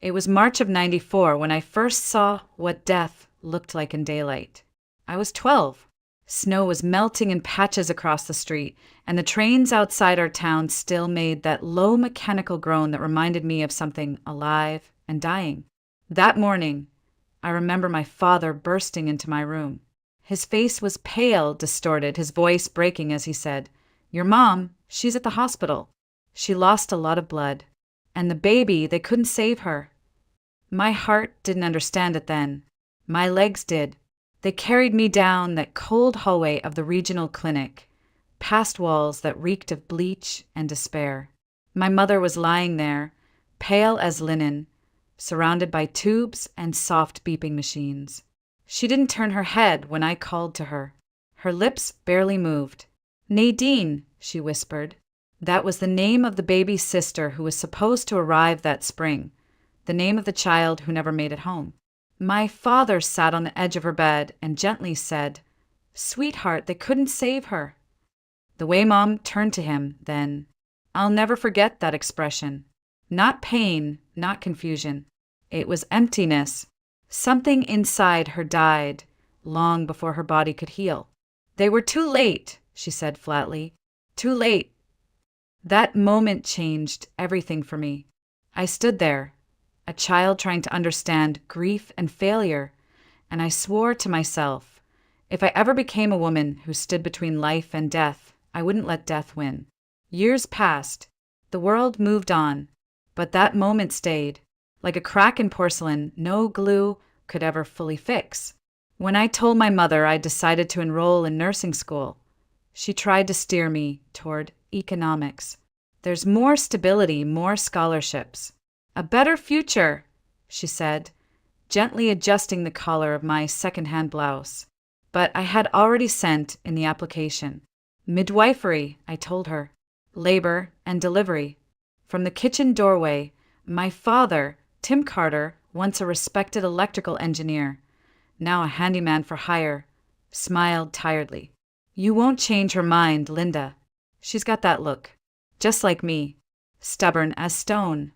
It was March of '94 when I first saw what death looked like in daylight. I was 12. Snow was melting in patches across the street, and the trains outside our town still made that low mechanical groan that reminded me of something alive and dying. That morning, I remember my father bursting into my room. His face was pale, distorted, his voice breaking as he said, "Your mom, she's at the hospital. She lost a lot of blood. And the baby, they couldn't save her." My heart didn't understand it then. My legs did. They carried me down that cold hallway of the regional clinic, past walls that reeked of bleach and despair. My mother was lying there, pale as linen, surrounded by tubes and soft beeping machines. She didn't turn her head when I called to her. Her lips barely moved. "Nadine," she whispered. That was the name of the baby's sister who was supposed to arrive that spring, the name of the child who never made it home. My father sat on the edge of her bed and gently said, "Sweetheart, they couldn't save her." The way Mom turned to him then, I'll never forget that expression. Not pain, not confusion. It was emptiness. Something inside her died long before her body could heal. "They were too late," she said flatly. "Too late." That moment changed everything for me. I stood there, a child trying to understand grief and failure, and I swore to myself, if I ever became a woman who stood between life and death, I wouldn't let death win. Years passed. The world moved on, but that moment stayed, like a crack in porcelain no glue could ever fully fix. When I told my mother I decided to enroll in nursing school, she tried to steer me toward economics. "There's more stability, more scholarships. A better future," she said, gently adjusting the collar of my second-hand blouse. But I had already sent in the application. Midwifery, I told her. Labor and delivery. From the kitchen doorway, my father, Tim Carter, once a respected electrical engineer, now a handyman for hire, smiled tiredly. "You won't change her mind, Linda. She's got that look. Just like me. Stubborn as stone."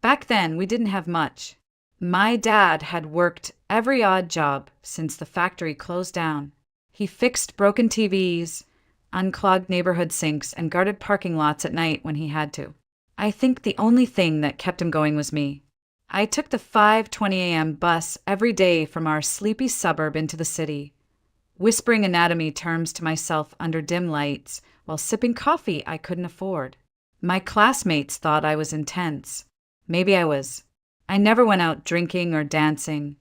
Back then, we didn't have much. My dad had worked every odd job since the factory closed down. He fixed broken TVs, unclogged neighborhood sinks, and guarded parking lots at night when he had to. I think the only thing that kept him going was me. I took the 5:20 a.m. bus every day from our sleepy suburb into the city, whispering anatomy terms to myself under dim lights while sipping coffee I couldn't afford. My classmates thought I was intense. Maybe I was. I never went out drinking or dancing,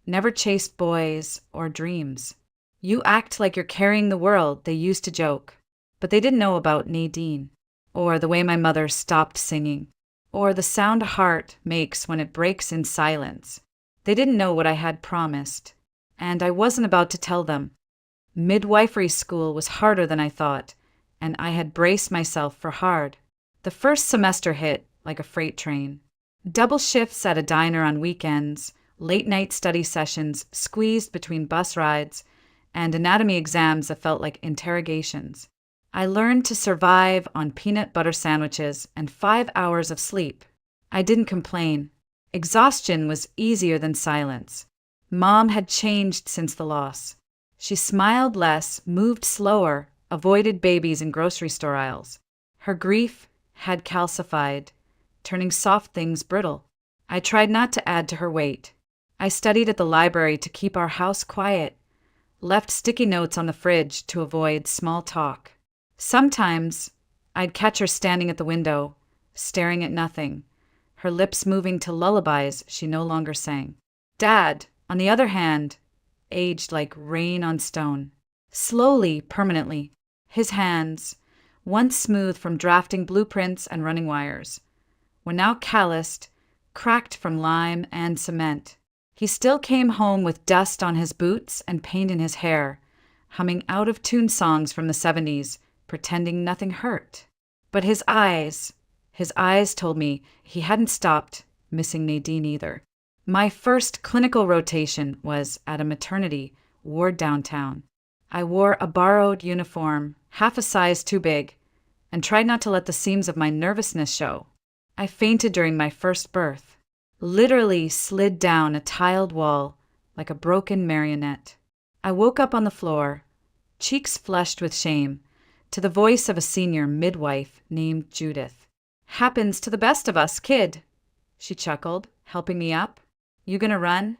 never chased boys or dreams. "You act like you're carrying the world," they used to joke, but they didn't know about Nadine, or the way my mother stopped singing, or the sound a heart makes when it breaks in silence. They didn't know what I had promised, and I wasn't about to tell them. Midwifery school was harder than I thought, and I had braced myself for hard. The first semester hit like a freight train. Double shifts at a diner on weekends, late-night study sessions squeezed between bus rides, and anatomy exams that felt like interrogations. I learned to survive on peanut butter sandwiches and 5 hours of sleep. I didn't complain. Exhaustion was easier than silence. Mom had changed since the loss. She smiled less, moved slower, avoided babies in grocery store aisles. Her grief had calcified, turning soft things brittle. I tried not to add to her weight. I studied at the library to keep our house quiet, left sticky notes on the fridge to avoid small talk. Sometimes I'd catch her standing at the window, staring at nothing, her lips moving to lullabies she no longer sang. Dad, on the other hand, aged like rain on stone. Slowly, permanently. His hands, once smooth from drafting blueprints and running wires, were now calloused, cracked from lime and cement. He still came home with dust on his boots and paint in his hair, humming out-of-tune songs from the 70s, pretending nothing hurt. But his eyes told me he hadn't stopped missing Nadine either. My first clinical rotation was at a maternity ward downtown. I wore a borrowed uniform, half a size too big, and tried not to let the seams of my nervousness show. I fainted during my first birth. literally slid down a tiled wall like a broken marionette. I woke up on the floor, cheeks flushed with shame, to the voice of a senior midwife named Judith. "Happens to the best of us, kid," she chuckled, helping me up. "You gonna run?"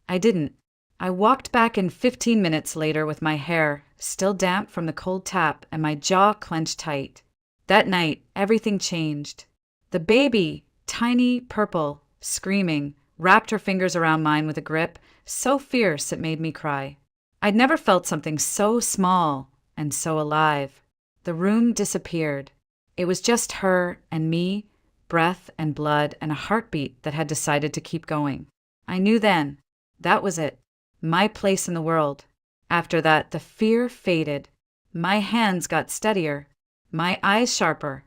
I didn't. I walked back in 15 minutes later with my hair still damp from the cold tap and my jaw clenched tight. That night, everything changed. The baby, tiny, purple, screaming, wrapped her fingers around mine with a grip so fierce it made me cry. I'd never felt something so small and so alive. The room disappeared. It was just her and me, breath and blood and a heartbeat that had decided to keep going. I knew then. That was it. My place in the world. After that, the fear faded. My hands got steadier. My eyes sharper.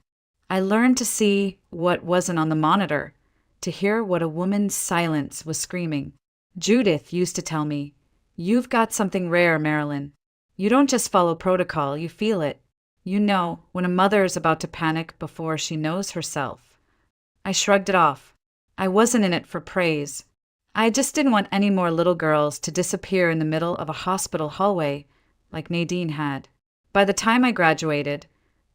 I learned to see what wasn't on the monitor, to hear what a woman's silence was screaming. Judith used to tell me, "You've got something rare, Marilyn. You don't just follow protocol, you feel it. You know when a mother is about to panic before she knows herself." I shrugged it off. I wasn't in it for praise. I just didn't want any more little girls to disappear in the middle of a hospital hallway like Nadine had. By the time I graduated,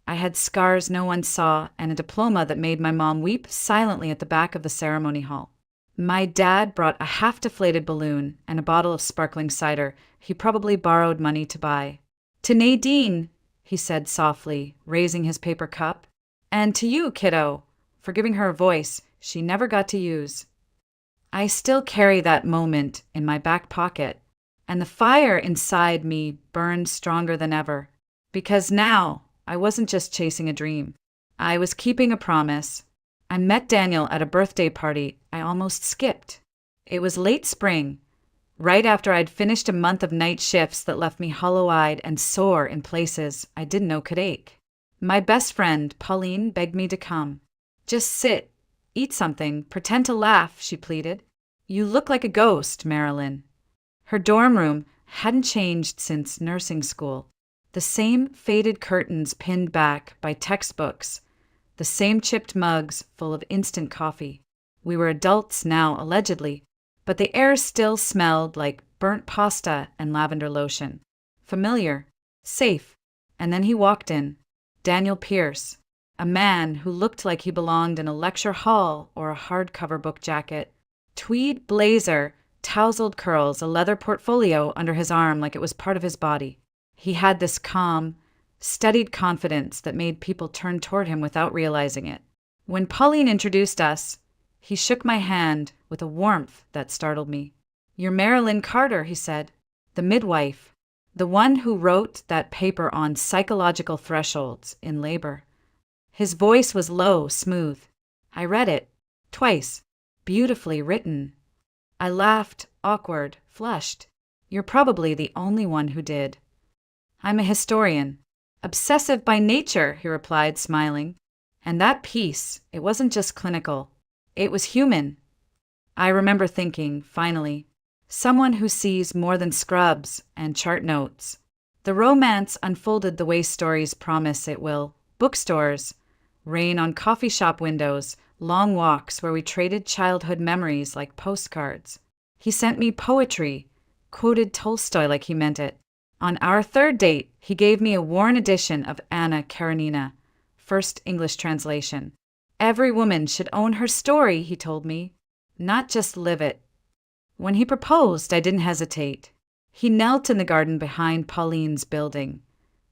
I had scars no one saw and a diploma that made my mom weep silently at the back of the ceremony hall. My dad brought a half-deflated balloon and a bottle of sparkling cider he probably borrowed money to buy. "To Nadine," he said softly, raising his paper cup. "And to you, kiddo, for giving her a voice she never got to use." I still carry that moment in my back pocket, and the fire inside me burned stronger than ever. Because now, I wasn't just chasing a dream. I was keeping a promise. I met Daniel at a birthday party I almost skipped. It was late spring, right after I'd finished a month of night shifts that left me hollow-eyed and sore in places I didn't know could ache. My best friend, Pauline, begged me to come. "Just sit, eat something, pretend to laugh," she pleaded. "You look like a ghost, Marilyn." Her dorm room hadn't changed since nursing school. The same faded curtains pinned back by textbooks, the same chipped mugs full of instant coffee. We were adults now, allegedly, but the air still smelled like burnt pasta and lavender lotion. Familiar, safe. And then he walked in, Daniel Pierce, a man who looked like he belonged in a lecture hall or a hardcover book jacket. Tweed blazer, tousled curls, a leather portfolio under his arm like it was part of his body. He had this calm, studied confidence that made people turn toward him without realizing it. When Pauline introduced us, he shook my hand with a warmth that startled me. "You're Marilyn Carter," he said, "the midwife, the one who wrote that paper on psychological thresholds in labor." His voice was low, smooth. I read it, twice, beautifully written. I laughed, awkward, flushed. "You're probably the only one who did." "I'm a historian. Obsessive by nature," he replied, smiling. And that piece, it wasn't just clinical. It was human. I remember thinking, finally, someone who sees more than scrubs and chart notes. The romance unfolded the way stories promise it will. Bookstores, rain on coffee shop windows, long walks where we traded childhood memories like postcards. He sent me poetry, quoted Tolstoy like he meant it. On our third date, he gave me a worn edition of Anna Karenina, first English translation. Every woman should own her story, he told me, not just live it. When he proposed, I didn't hesitate. He knelt in the garden behind Pauline's building,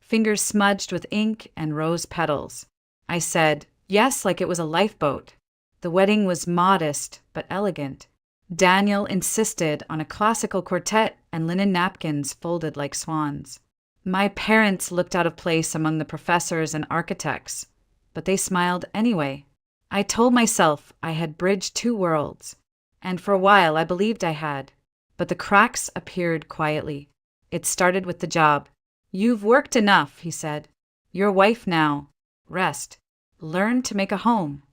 fingers smudged with ink and rose petals. I said, yes, like it was a lifeboat. The wedding was modest but elegant. Daniel insisted on a classical quartet and linen napkins folded like swans. My parents looked out of place among the professors and architects, but they smiled anyway. I told myself I had bridged two worlds, and for a while I believed I had. But the cracks appeared quietly. It started with the job. "You've worked enough," he said. "You're a wife now. Rest. Learn to make a home."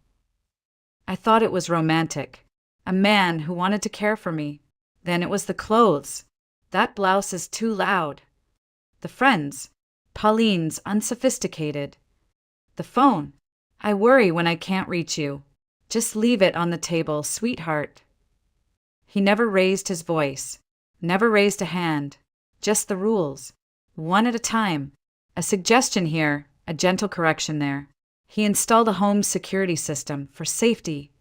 I thought it was romantic. A man who wanted to care for me. Then it was the clothes. "That blouse is too loud." The friends. Pauline's unsophisticated. The phone. "I worry when I can't reach you." Just leave it on the table, sweetheart. He never raised his voice, never raised a hand, just the rules, one at a time. A suggestion here, a gentle correction there. He installed a home security system for safety,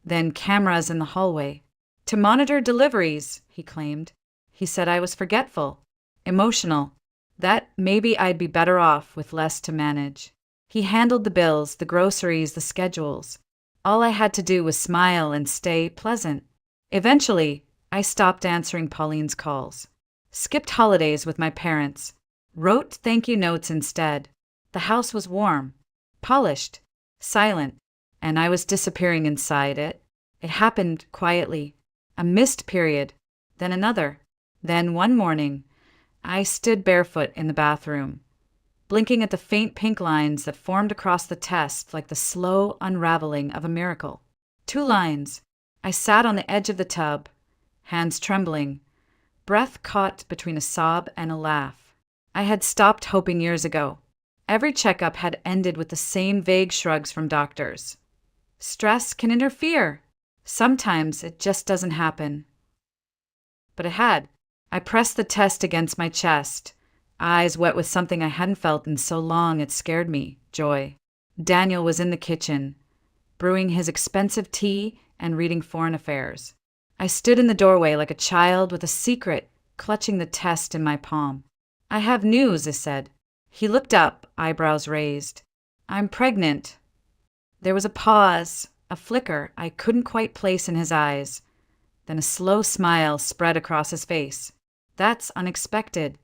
then cameras in the hallway. To monitor deliveries, he claimed. He said I was forgetful, emotional, that maybe I'd be better off with less to manage. He handled the bills, the groceries, the schedules. All I had to do was smile and stay pleasant. Eventually, I stopped answering Pauline's calls, skipped holidays with my parents, wrote thank you notes instead. The house was warm, polished, silent, and I was disappearing inside it. It happened quietly. A missed period, then another. Then one morning, I stood barefoot in the bathroom, blinking at the faint pink lines that formed across the test like the slow unraveling of a miracle. 2 lines. I sat on the edge of the tub, hands trembling, breath caught between a sob and a laugh. I had stopped hoping years ago. Every checkup had ended with the same vague shrugs from doctors. Stress can interfere. Sometimes it just doesn't happen. But it had. I pressed the test against my chest, eyes wet with something I hadn't felt in so long it scared me, joy. Daniel was in the kitchen, brewing his expensive tea and reading Foreign Affairs. I stood in the doorway like a child with a secret, clutching the test in my palm. I have news, I said. He looked up, eyebrows raised. I'm pregnant. There was a pause, a flicker I couldn't quite place in his eyes. Then a slow smile spread across his face. That's unexpected.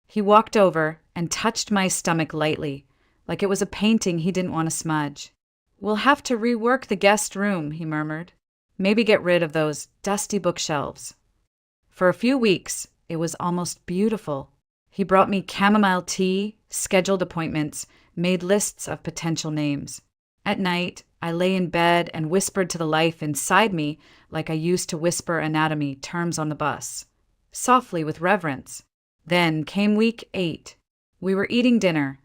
He walked over and touched my stomach lightly, like it was a painting he didn't want to smudge. We'll have to rework the guest room, he murmured. Maybe get rid of those dusty bookshelves. For a few weeks, it was almost beautiful. He brought me chamomile tea, scheduled appointments, made lists of potential names. At night, I lay in bed and whispered to the life inside me like I used to whisper anatomy terms on the bus, softly with reverence. Then came week 8. We were eating dinner.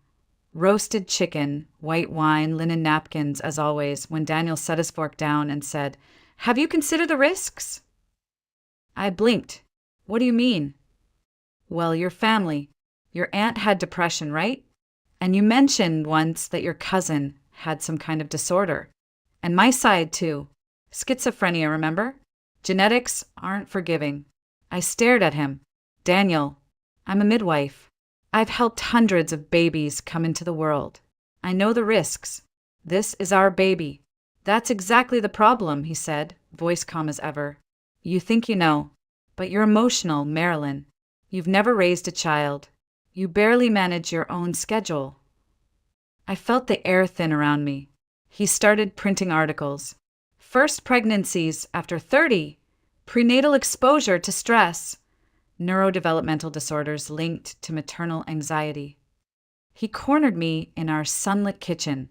Roasted chicken, white wine, linen napkins, as always, when Daniel set his fork down and said, "Have you considered the risks?" I blinked. What do you mean? Well, your family. Your aunt had depression, right? And you mentioned once that your cousin had some kind of disorder. And my side, too. Schizophrenia, remember? Genetics aren't forgiving. I stared at him. Daniel, I'm a midwife. I've helped hundreds of babies come into the world. I know the risks. This is our baby. That's exactly the problem, he said, voice calm as ever. You think you know, but you're emotional, Marilyn. You've never raised a child. You barely manage your own schedule. I felt the air thin around me. He started printing articles. First pregnancies after 30. Prenatal exposure to stress. Neurodevelopmental disorders linked to maternal anxiety. He cornered me in our sunlit kitchen,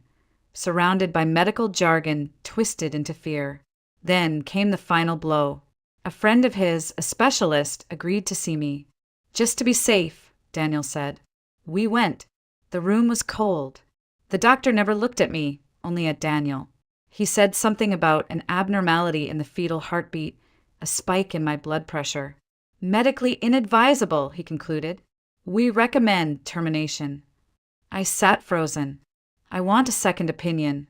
surrounded by medical jargon twisted into fear. Then came the final blow. A friend of his, a specialist, agreed to see me. Just to be safe, Daniel said. We went. The room was cold. The doctor never looked at me, only at Daniel. He said something about an abnormality in the fetal heartbeat, a spike in my blood pressure. Medically inadvisable, he concluded. We recommend termination. I sat frozen. I want a second opinion.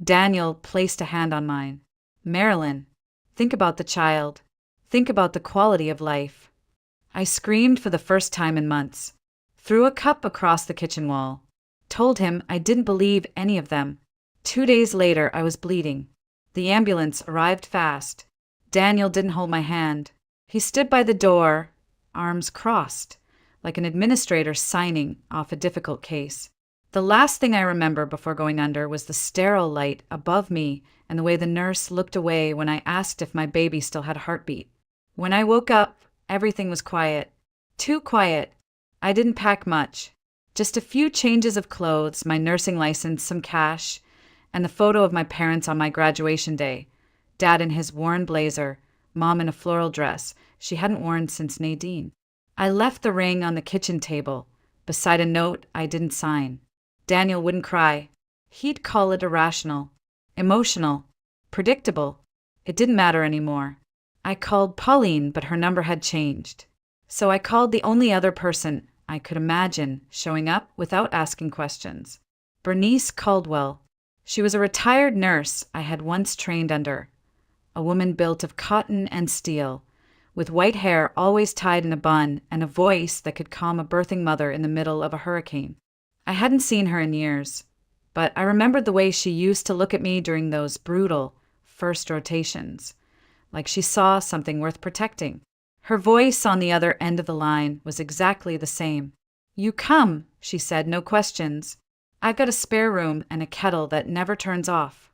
Daniel placed a hand on mine. Marilyn, think about the child. Think about the quality of life. I screamed for the first time in months. Threw a cup across the kitchen wall. Told him I didn't believe any of them. 2 days later, I was bleeding. The ambulance arrived fast. Daniel didn't hold my hand. He stood by the door, arms crossed, like an administrator signing off a difficult case. The last thing I remember before going under was the sterile light above me and the way the nurse looked away when I asked if my baby still had a heartbeat. When I woke up, everything was quiet. Too quiet. I didn't pack much. Just a few changes of clothes, my nursing license, some cash, and the photo of my parents on my graduation day. Dad in his worn blazer, Mom in a floral dress she hadn't worn since Nadine. I left the ring on the kitchen table, beside a note I didn't sign. Daniel wouldn't cry. He'd call it irrational, emotional. Predictable. It didn't matter anymore. I called Pauline, but her number had changed. So I called the only other person I could imagine showing up without asking questions. Bernice Caldwell. She was a retired nurse I had once trained under. A woman built of cotton and steel, with white hair always tied in a bun and a voice that could calm a birthing mother in the middle of a hurricane. I hadn't seen her in years, but I remembered the way she used to look at me during those brutal first rotations, like she saw something worth protecting. Her voice on the other end of the line was exactly the same. "You come," she said, "no questions. I've got a spare room and a kettle that never turns off."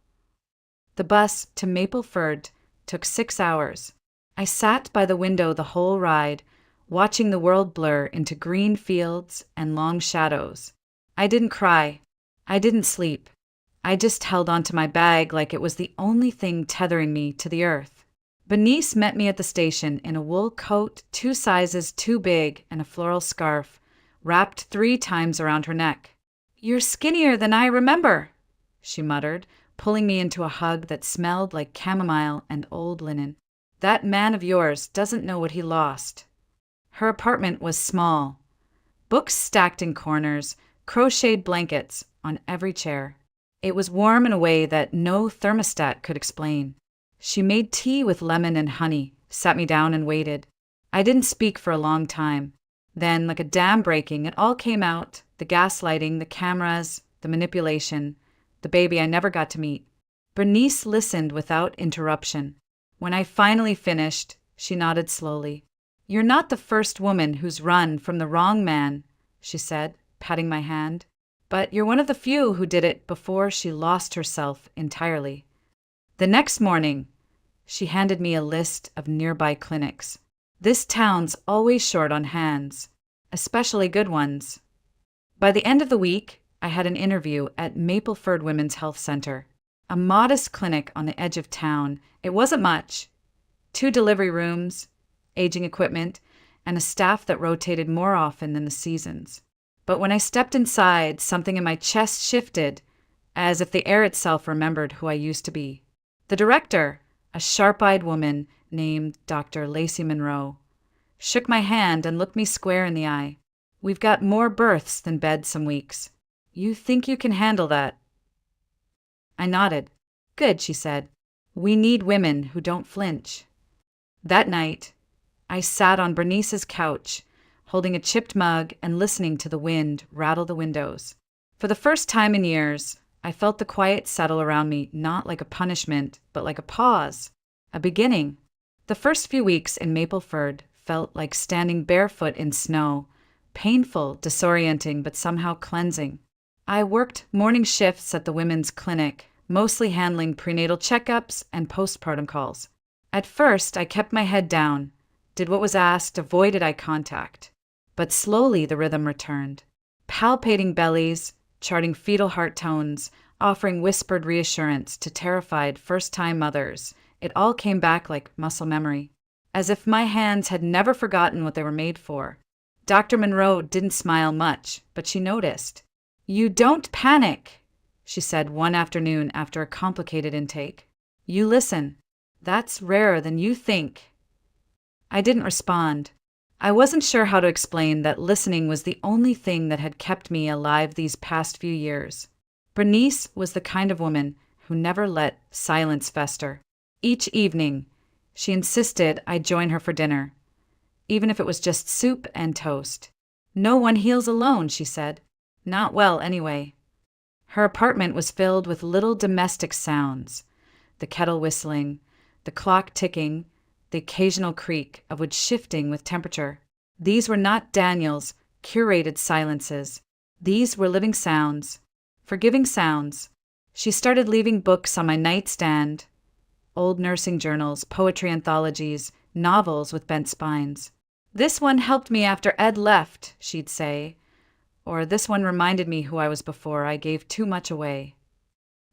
The bus to Mapleford took 6 hours. I sat by the window the whole ride, watching the world blur into green fields and long shadows. I didn't cry. I didn't sleep. I just held onto my bag like it was the only thing tethering me to the earth. Bernice met me at the station in a wool coat 2 sizes too big and a floral scarf, wrapped 3 times around her neck. "You're skinnier than I remember," she muttered, pulling me into a hug that smelled like chamomile and old linen. "That man of yours doesn't know what he lost." Her apartment was small. Books stacked in corners, crocheted blankets on every chair. It was warm in a way that no thermostat could explain. She made tea with lemon and honey, sat me down and waited. I didn't speak for a long time. Then, like a dam breaking, it all came out: the gaslighting, the cameras, the manipulation, the baby I never got to meet. Bernice listened without interruption. When I finally finished, she nodded slowly. "You're not the first woman who's run from the wrong man," she said, patting my hand. "But you're one of the few who did it before she lost herself entirely." The next morning, she handed me a list of nearby clinics. This town's always short on hands, especially good ones. By the end of the week, I had an interview at Mapleford Women's Health Center, a modest clinic on the edge of town. It wasn't much. 2 delivery rooms, aging equipment, and a staff that rotated more often than the seasons. But when I stepped inside, something in my chest shifted, as if the air itself remembered who I used to be. The director, a sharp-eyed woman named Dr. Lacey Monroe, shook my hand and looked me square in the eye. "We've got more births than beds some weeks. You think you can handle that?" I nodded. "Good," she said. "We need women who don't flinch." That night, I sat on Bernice's couch, holding a chipped mug and listening to the wind rattle the windows. For the first time in years, I felt the quiet settle around me, not like a punishment, but like a pause, a beginning. The first few weeks in Mapleford felt like standing barefoot in snow, painful, disorienting, but somehow cleansing. I worked morning shifts at the women's clinic, mostly handling prenatal checkups and postpartum calls. At first, I kept my head down, did what was asked, avoided eye contact. But slowly the rhythm returned. Palpating bellies, charting fetal heart tones, offering whispered reassurance to terrified first-time mothers. It all came back like muscle memory, as if my hands had never forgotten what they were made for. Dr. Monroe didn't smile much, but she noticed. "You don't panic," she said one afternoon after a complicated intake. "You listen. That's rarer than you think." I didn't respond. I wasn't sure how to explain that listening was the only thing that had kept me alive these past few years. Bernice was the kind of woman who never let silence fester. Each evening, she insisted I join her for dinner, even if it was just soup and toast. "No one heals alone," she said. "Not well, anyway." Her apartment was filled with little domestic sounds: the kettle whistling, the clock ticking, the occasional creak of wood shifting with temperature. These were not Daniel's curated silences. These were living sounds, forgiving sounds. She started leaving books on my nightstand: old nursing journals, poetry anthologies, novels with bent spines. "This one helped me after Ed left," she'd say. Or, "This one reminded me who I was before I gave too much away."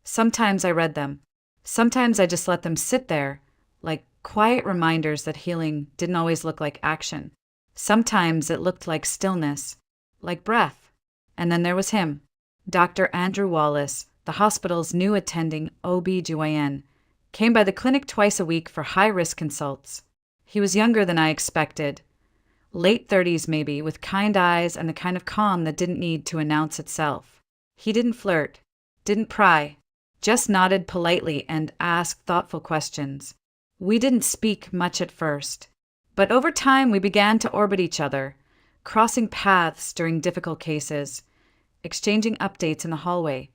Sometimes I read them. Sometimes I just let them sit there, like quiet reminders that healing didn't always look like action. Sometimes it looked like stillness, like breath. And then there was him, Dr. Andrew Wallace, the hospital's new attending OB-GYN, Came by the clinic twice a week for high-risk consults. He was younger than I expected. Late 30s maybe, with kind eyes and the kind of calm that didn't need to announce itself. He didn't flirt, didn't pry, just nodded politely and asked thoughtful questions. We didn't speak much at first, but over time we began to orbit each other, crossing paths during difficult cases, exchanging updates in the hallway,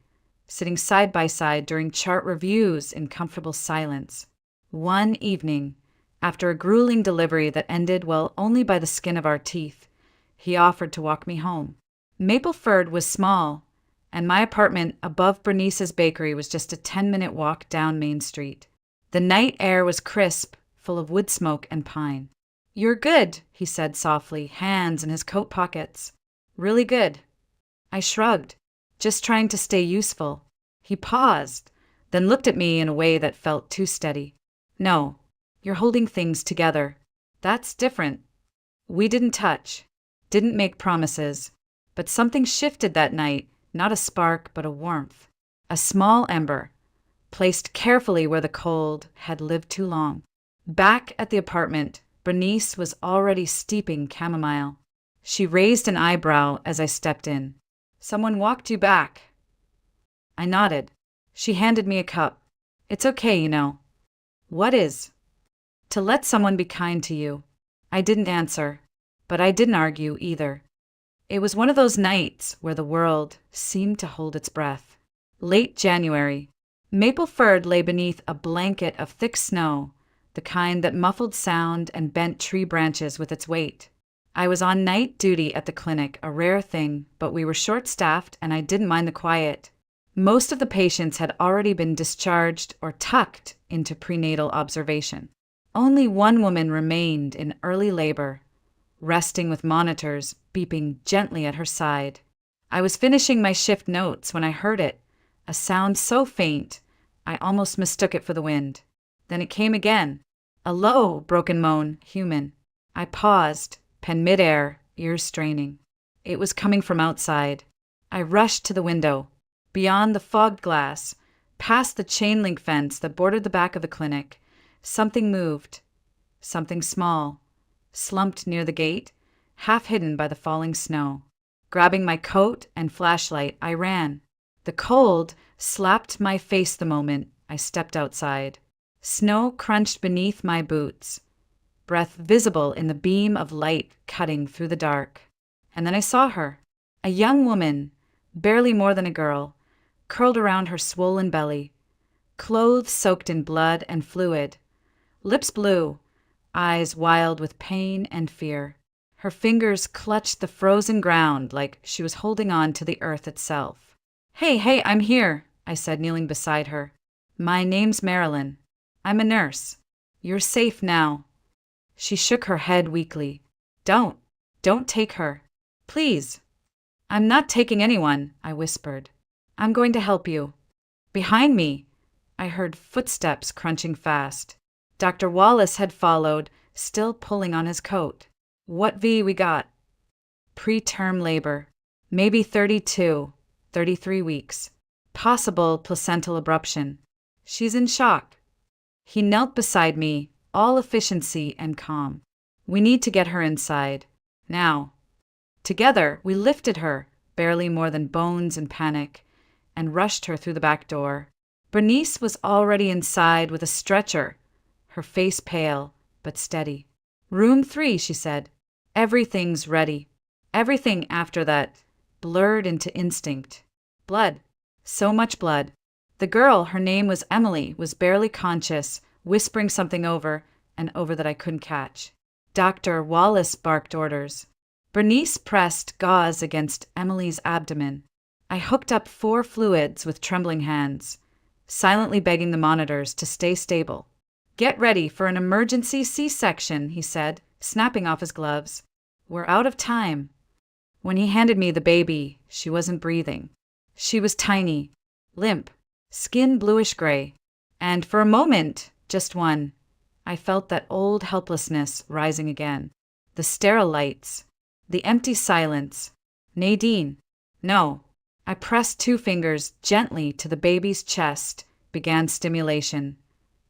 sitting side by side during chart reviews in comfortable silence. One evening, after a grueling delivery that ended, well, only by the skin of our teeth, he offered to walk me home. Mapleford was small, and my apartment above Bernice's bakery was just a 10-minute walk down Main Street. The night air was crisp, full of wood smoke and pine. "You're good," he said softly, hands in his coat pockets. "Really good." I shrugged, just trying to stay useful. He paused, then looked at me in a way that felt too steady. "No, you're holding things together. That's different." We didn't touch, didn't make promises, but something shifted that night, not a spark, but a warmth. A small ember, placed carefully where the cold had lived too long. Back at the apartment, Bernice was already steeping chamomile. She raised an eyebrow as I stepped in. "Someone walked you back." I nodded. She handed me a cup. "It's okay, you know." "What is?" "To let someone be kind to you." I didn't answer, but I didn't argue either. It was one of those nights where the world seemed to hold its breath. Late January. Mapleford lay beneath a blanket of thick snow, the kind that muffled sound and bent tree branches with its weight. I was on night duty at the clinic, a rare thing, but we were short-staffed and I didn't mind the quiet. Most of the patients had already been discharged or tucked into prenatal observation. Only one woman remained in early labor, resting with monitors beeping gently at her side. I was finishing my shift notes when I heard it, a sound so faint I almost mistook it for the wind. Then it came again, a low, broken moan, human. I paused, pen midair, ears straining. It was coming from outside. I rushed to the window. Beyond the fogged glass, past the chain-link fence that bordered the back of the clinic, something moved. Something small, slumped near the gate, half hidden by the falling snow. Grabbing my coat and flashlight, I ran. The cold slapped my face the moment I stepped outside. Snow crunched beneath my boots, breath visible in the beam of light cutting through the dark. And then I saw her, a young woman, barely more than a girl, curled around her swollen belly, clothes soaked in blood and fluid, lips blue, eyes wild with pain and fear. Her fingers clutched the frozen ground like she was holding on to the earth itself. Hey, I'm here," I said, kneeling beside her. "My name's Marilyn. I'm a nurse. You're safe now." She shook her head weakly. Don't take her. Please." "I'm not taking anyone," I whispered. "I'm going to help you." Behind me, I heard footsteps crunching fast. Dr. Wallace had followed, still pulling on his coat. "What V we got?" "Preterm labor. Maybe 32, 33 weeks. Possible placental abruption. She's in shock." He knelt beside me, all efficiency and calm. "We need to get her inside. Now." Together, we lifted her, barely more than bones in panic, and rushed her through the back door. Bernice was already inside with a stretcher, her face pale, but steady. "Room 3, she said. "Everything's ready." Everything after that blurred into instinct. Blood. So much blood. The girl, her name was Emily, was barely conscious, whispering something over and over that I couldn't catch. Dr. Wallace barked orders. Bernice pressed gauze against Emily's abdomen. I hooked up 4 fluids with trembling hands, silently begging the monitors to stay stable. "Get ready for an emergency C-section," he said, snapping off his gloves. "We're out of time." When he handed me the baby, she wasn't breathing. She was tiny, limp, skin bluish-gray, and for a moment, just one, I felt that old helplessness rising again. The sterile lights, the empty silence. "Nadine." "No." I pressed 2 fingers gently to the baby's chest, began stimulation.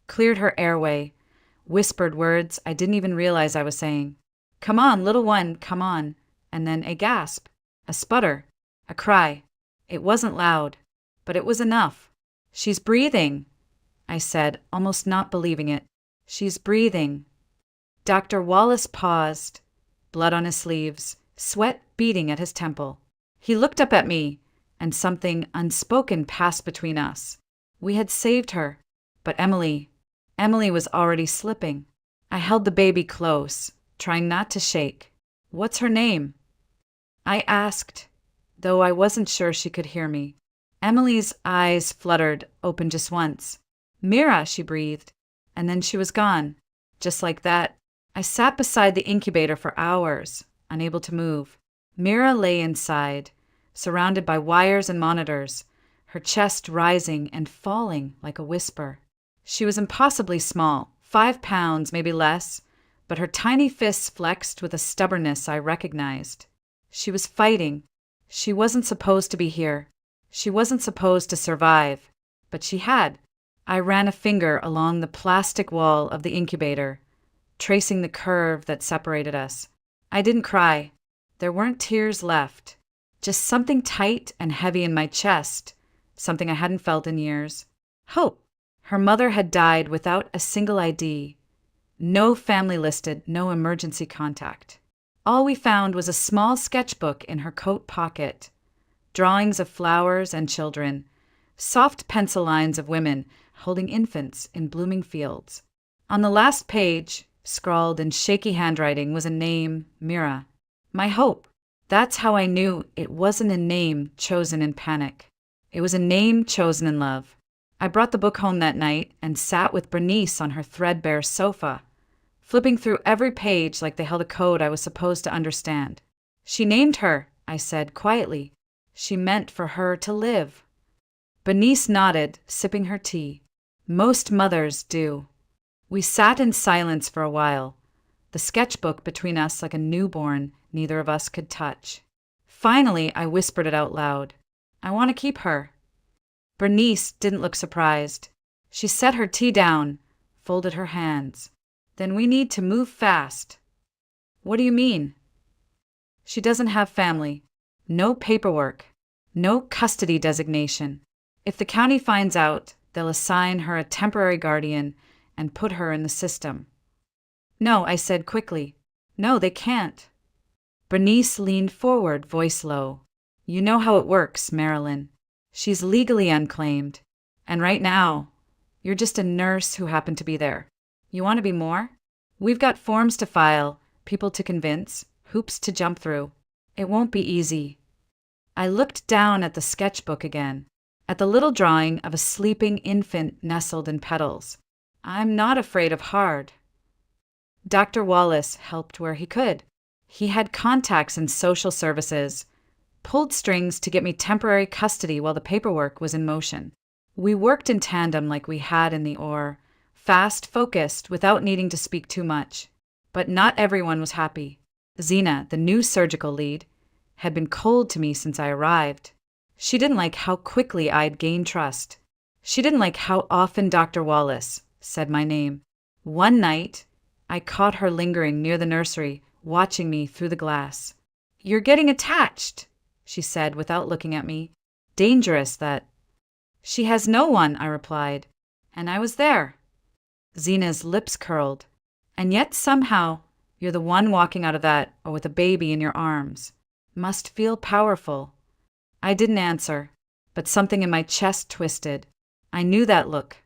cleared her airway, whispered words I didn't even realize I was saying. "Come on, little one, come on." And then a gasp, a sputter, a cry. It wasn't loud, but it was enough. "She's breathing," I said, almost not believing it. "She's breathing." Dr. Wallace paused, blood on his sleeves, sweat beating at his temple. He looked up at me, and something unspoken passed between us. We had saved her, but Emily was already slipping. I held the baby close, trying not to shake. "What's her name?" I asked, though I wasn't sure she could hear me. Emily's eyes fluttered open just once. "Mira," she breathed, and then she was gone. Just like that. I sat beside the incubator for hours, unable to move. Mira lay inside, surrounded by wires and monitors, her chest rising and falling like a whisper. She was impossibly small, 5 pounds, maybe less, but her tiny fists flexed with a stubbornness I recognized. She was fighting. She wasn't supposed to be here. She wasn't supposed to survive, but she had. I ran a finger along the plastic wall of the incubator, tracing the curve that separated us. I didn't cry. There weren't tears left. Just something tight and heavy in my chest, something I hadn't felt in years. Hope. Her mother had died without a single ID. No family listed, no emergency contact. All we found was a small sketchbook in her coat pocket. Drawings of flowers and children. Soft pencil lines of women holding infants in blooming fields. On the last page, scrawled in shaky handwriting, was a name, Mira. My hope. That's how I knew it wasn't a name chosen in panic. It was a name chosen in love. I brought the book home that night and sat with Bernice on her threadbare sofa, flipping through every page like they held a code I was supposed to understand. "She named her," I said quietly. "She meant for her to live." Bernice nodded, sipping her tea. Most mothers do. We sat in silence for a while, the sketchbook between us like a newborn neither of us could touch. Finally, I whispered it out loud. "I want to keep her." Bernice didn't look surprised. She set her tea down, folded her hands. "Then we need to move fast." "What do you mean?" "She doesn't have family. No paperwork. No custody designation. If the county finds out, they'll assign her a temporary guardian and put her in the system." "No," I said quickly. "No, they can't." Bernice leaned forward, voice low. "You know how it works, Marilyn. She's legally unclaimed. And right now, you're just a nurse who happened to be there. You want to be more? We've got forms to file, people to convince, hoops to jump through. It won't be easy." I looked down at the sketchbook again, at the little drawing of a sleeping infant nestled in petals. I'm not afraid of hard. Dr. Wallace helped where he could. He had contacts in social services, pulled strings to get me temporary custody while the paperwork was in motion. We worked in tandem like we had in the OR, fast, focused, without needing to speak too much. But not everyone was happy. Zena, the new surgical lead, had been cold to me since I arrived. She didn't like how quickly I'd gained trust. She didn't like how often Dr. Wallace said my name. One night, I caught her lingering near the nursery, watching me through the glass. "You're getting attached," she said without looking at me. "Dangerous, that." "She has no one," I replied, and I was there. Zena's lips curled. "And yet somehow, you're the one walking out of that, or with a baby in your arms. Must feel powerful." I didn't answer, but something in my chest twisted. I knew that look,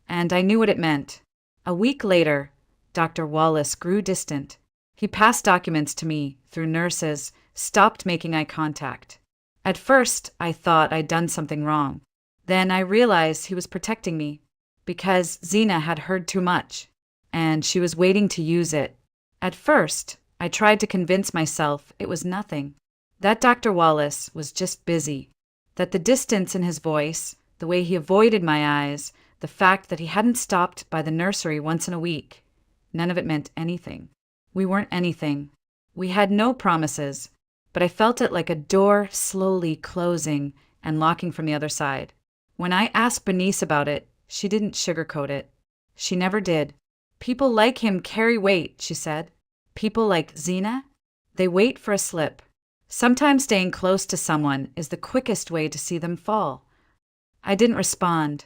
and I knew what it meant. A week later, Dr. Wallace grew distant. He passed documents to me through nurses, stopped making eye contact. At first, I thought I'd done something wrong. Then I realized he was protecting me, because Zena had heard too much, and she was waiting to use it. At first, I tried to convince myself it was nothing, that Dr. Wallace was just busy, that the distance in his voice, the way he avoided my eyes, the fact that he hadn't stopped by the nursery once in a week, none of it meant anything. We weren't anything. We had no promises, but I felt it like a door slowly closing and locking from the other side. When I asked Bernice about it, she didn't sugarcoat it. She never did. People like him carry weight, she said. People like Zena, they wait for a slip. Sometimes staying close to someone is the quickest way to see them fall. I didn't respond.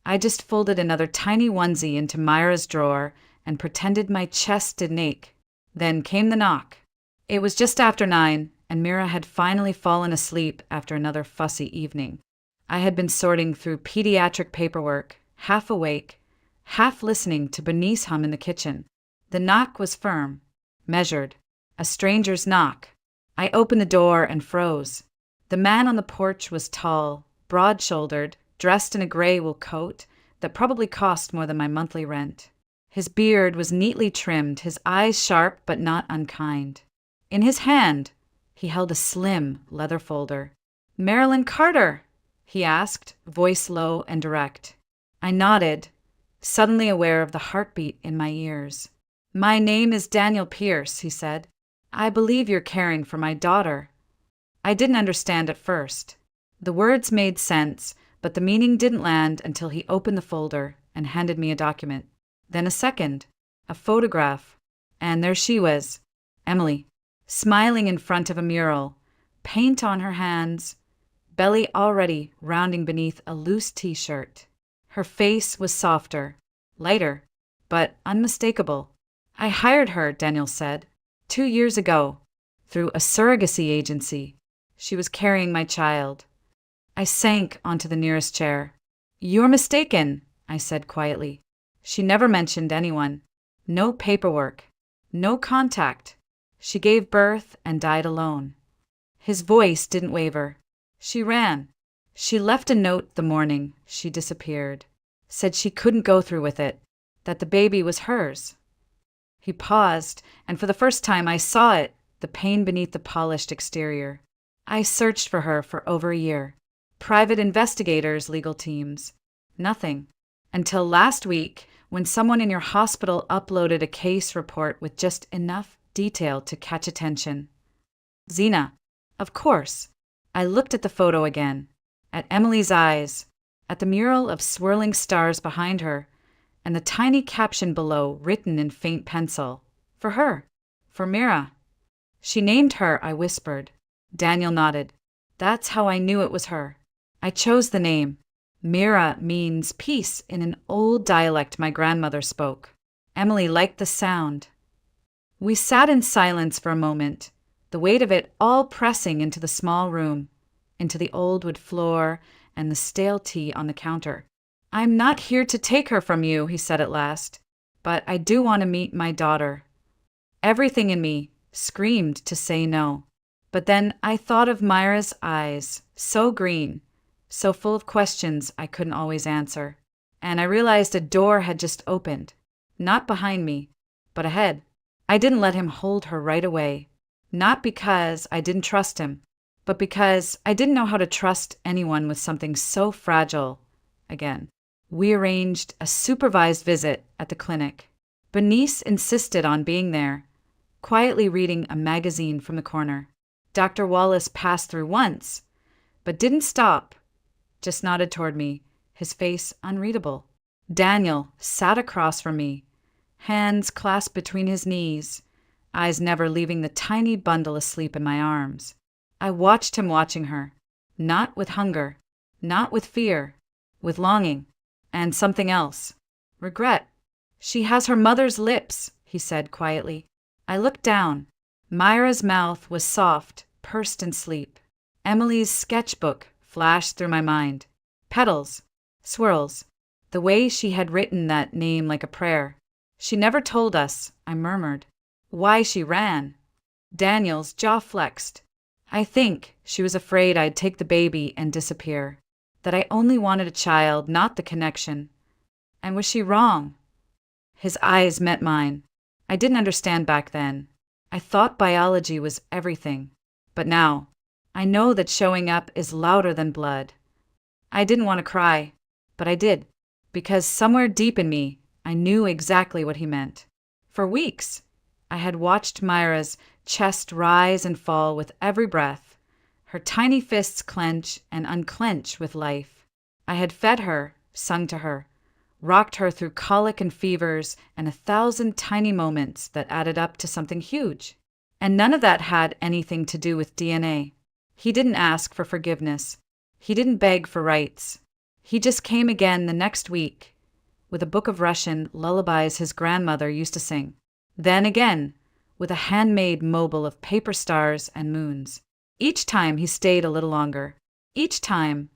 I just folded another tiny onesie into Myra's drawer and pretended my chest didn't ache. Then came the knock. It was just after 9, and Mira had finally fallen asleep after another fussy evening. I had been sorting through pediatric paperwork, half awake, half listening to Bernice hum in the kitchen. The knock was firm, measured, a stranger's knock. I opened the door and froze. The man on the porch was tall, broad-shouldered, dressed in a gray wool coat that probably cost more than my monthly rent. His beard was neatly trimmed, his eyes sharp but not unkind. In his hand, he held a slim leather folder. "Marilyn Carter?" he asked, voice low and direct. I nodded, suddenly aware of the heartbeat in my ears. "My name is Daniel Pierce," he said. "I believe you're caring for my daughter." I didn't understand at first. The words made sense, but the meaning didn't land until he opened the folder and handed me a document. Then a second, a photograph, and there she was, Emily, smiling in front of a mural, paint on her hands, belly already rounding beneath a loose t-shirt. Her face was softer, lighter, but unmistakable. "I hired her," Daniel said, 2 years ago, through a surrogacy agency. She was carrying my child. I sank onto the nearest chair. "You're mistaken," I said quietly. She never mentioned anyone. No paperwork. No contact. She gave birth and died alone. His voice didn't waver. She ran. She left a note the morning she disappeared. Said she couldn't go through with it, that the baby was hers. He paused, and for the first time I saw it, the pain beneath the polished exterior. I searched for her for over a year. Private investigators, legal teams. Nothing. Until last week, when someone in your hospital uploaded a case report with just enough detail to catch attention. Zena. Of course. I looked at the photo again. At Emily's eyes. At the mural of swirling stars behind her. And the tiny caption below written in faint pencil. For her. For Mira. She named her, I whispered. Daniel nodded. That's how I knew it was her. I chose the name. Mira means peace in an old dialect my grandmother spoke. Emily liked the sound. We sat in silence for a moment, the weight of it all pressing into the small room, into the old wood floor and the stale tea on the counter. "I'm not here to take her from you," he said at last, "but I do want to meet my daughter." Everything in me screamed to say no. But then I thought of Myra's eyes, so green, so full of questions I couldn't always answer. And I realized a door had just opened, not behind me, but ahead. I didn't let him hold her right away, not because I didn't trust him, but because I didn't know how to trust anyone with something so fragile again. We arranged a supervised visit at the clinic. Bernice insisted on being there, quietly reading a magazine from the corner. Dr. Wallace passed through once, but didn't stop, just nodded toward me, his face unreadable. Daniel sat across from me, hands clasped between his knees, eyes never leaving the tiny bundle asleep in my arms. I watched him watching her, not with hunger, not with fear, with longing, and something else. Regret. "She has her mother's lips," he said quietly. I looked down. Myra's mouth was soft, pursed in sleep. Emily's sketchbook flashed through my mind. Petals, swirls, the way she had written that name like a prayer. She never told us, I murmured, why she ran. Daniel's jaw flexed. I think she was afraid I'd take the baby and disappear, that I only wanted a child, not the connection. And was she wrong? His eyes met mine. I didn't understand back then. I thought biology was everything. But now, I know that showing up is louder than blood. I didn't want to cry, but I did, because somewhere deep in me, I knew exactly what he meant. For weeks, I had watched Myra's chest rise and fall with every breath, her tiny fists clench and unclench with life. I had fed her, sung to her, rocked her through colic and fevers and 1,000 tiny moments that added up to something huge. And none of that had anything to do with DNA. He didn't ask for forgiveness. He didn't beg for rights. He just came again the next week with a book of Russian lullabies his grandmother used to sing. Then again, with a handmade mobile of paper stars and moons. Each time he stayed a little longer. Each time,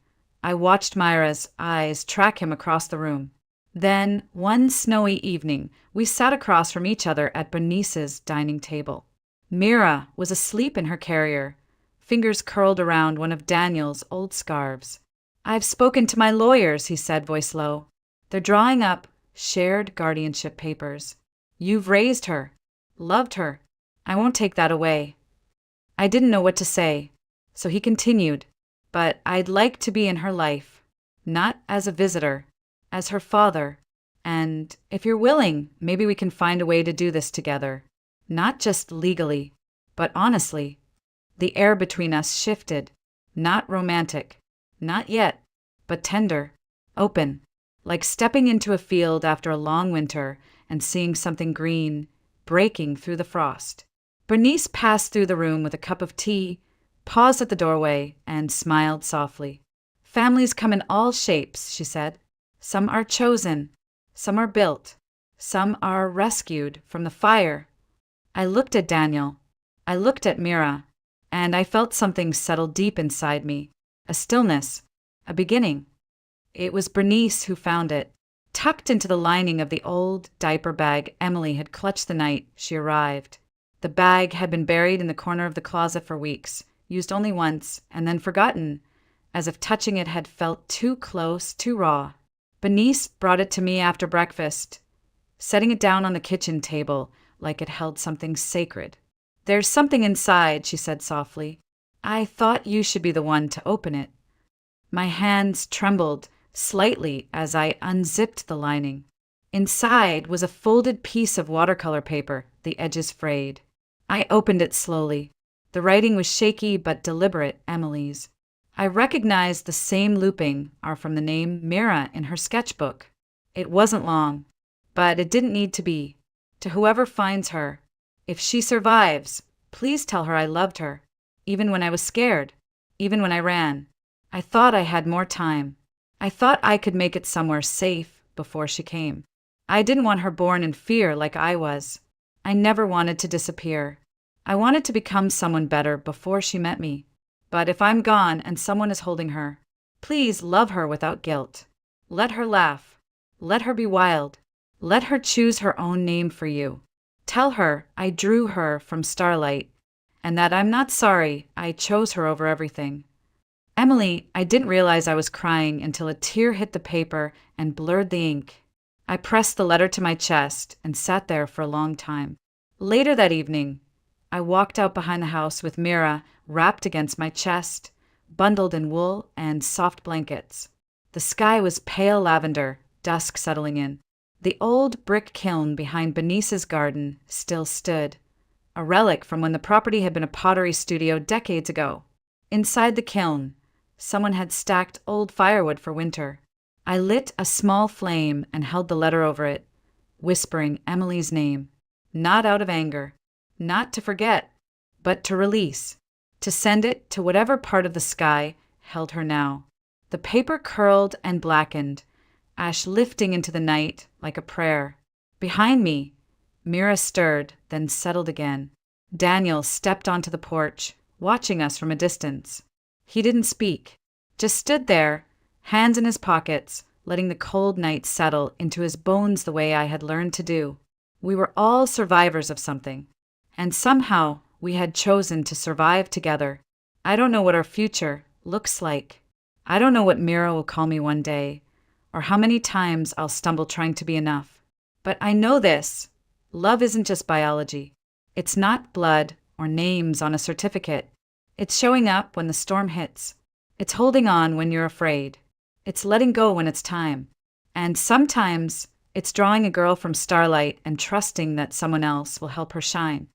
I watched Myra's eyes track him across the room. Then, one snowy evening, we sat across from each other at Bernice's dining table. Mira was asleep in her carrier, fingers curled around one of Daniel's old scarves. "I've spoken to my lawyers," he said, voice low. "They're drawing up shared guardianship papers. You've raised her, loved her. I won't take that away." I didn't know what to say, so he continued, "But I'd like to be in her life, not as a visitor, as her father. And if you're willing, maybe we can find a way to do this together. Not just legally, but honestly." The air between us shifted. Not romantic. Not yet. But tender. Open. Like stepping into a field after a long winter and seeing something green breaking through the frost. Bernice passed through the room with a cup of tea, paused at the doorway, and smiled softly. "Families come in all shapes," she said. "Some are chosen. Some are built. Some are rescued from the fire." I looked at Daniel. I looked at Mira. And I felt something settle deep inside me. A stillness. A beginning. It was Bernice who found it, tucked into the lining of the old diaper bag Emily had clutched the night she arrived. The bag had been buried in the corner of the closet for weeks, used only once, and then forgotten, as if touching it had felt too close, too raw. Bernice brought it to me after breakfast, setting it down on the kitchen table like it held something sacred. "There's something inside," she said softly. "I thought you should be the one to open it." My hands trembled slightly as I unzipped the lining. Inside was a folded piece of watercolor paper, the edges frayed. I opened it slowly. The writing was shaky but deliberate, Emily's. I recognized the same looping are from the name Mira in her sketchbook. It wasn't long, but it didn't need to be. To whoever finds her, if she survives, please tell her I loved her, even when I was scared, even when I ran. I thought I had more time. I thought I could make it somewhere safe before she came. I didn't want her born in fear like I was. I never wanted to disappear. I wanted to become someone better before she met me. But if I'm gone and someone is holding her, please love her without guilt. Let her laugh. Let her be wild. Let her choose her own name for you. Tell her I drew her from starlight, and that I'm not sorry I chose her over everything. Emily, I didn't realize I was crying until a tear hit the paper and blurred the ink. I pressed the letter to my chest and sat there for a long time. Later that evening, I walked out behind the house with Mira wrapped against my chest, bundled in wool and soft blankets. The sky was pale lavender, dusk settling in. The old brick kiln behind Bernice's garden still stood, a relic from when the property had been a pottery studio decades ago. Inside the kiln, someone had stacked old firewood for winter. I lit a small flame and held the letter over it, whispering Emily's name, not out of anger, not to forget, but to release, to send it to whatever part of the sky held her now. The paper curled and blackened, ash lifting into the night like a prayer. Behind me, Mira stirred, then settled again. Daniel stepped onto the porch, watching us from a distance. He didn't speak, just stood there, hands in his pockets, letting the cold night settle into his bones the way I had learned to do. We were all survivors of something, and somehow we had chosen to survive together. I don't know what our future looks like. I don't know what Mira will call me one day, or how many times I'll stumble trying to be enough. But I know this. Love isn't just biology. It's not blood or names on a certificate. It's showing up when the storm hits. It's holding on when you're afraid. It's letting go when it's time. And sometimes it's drawing a girl from starlight and trusting that someone else will help her shine.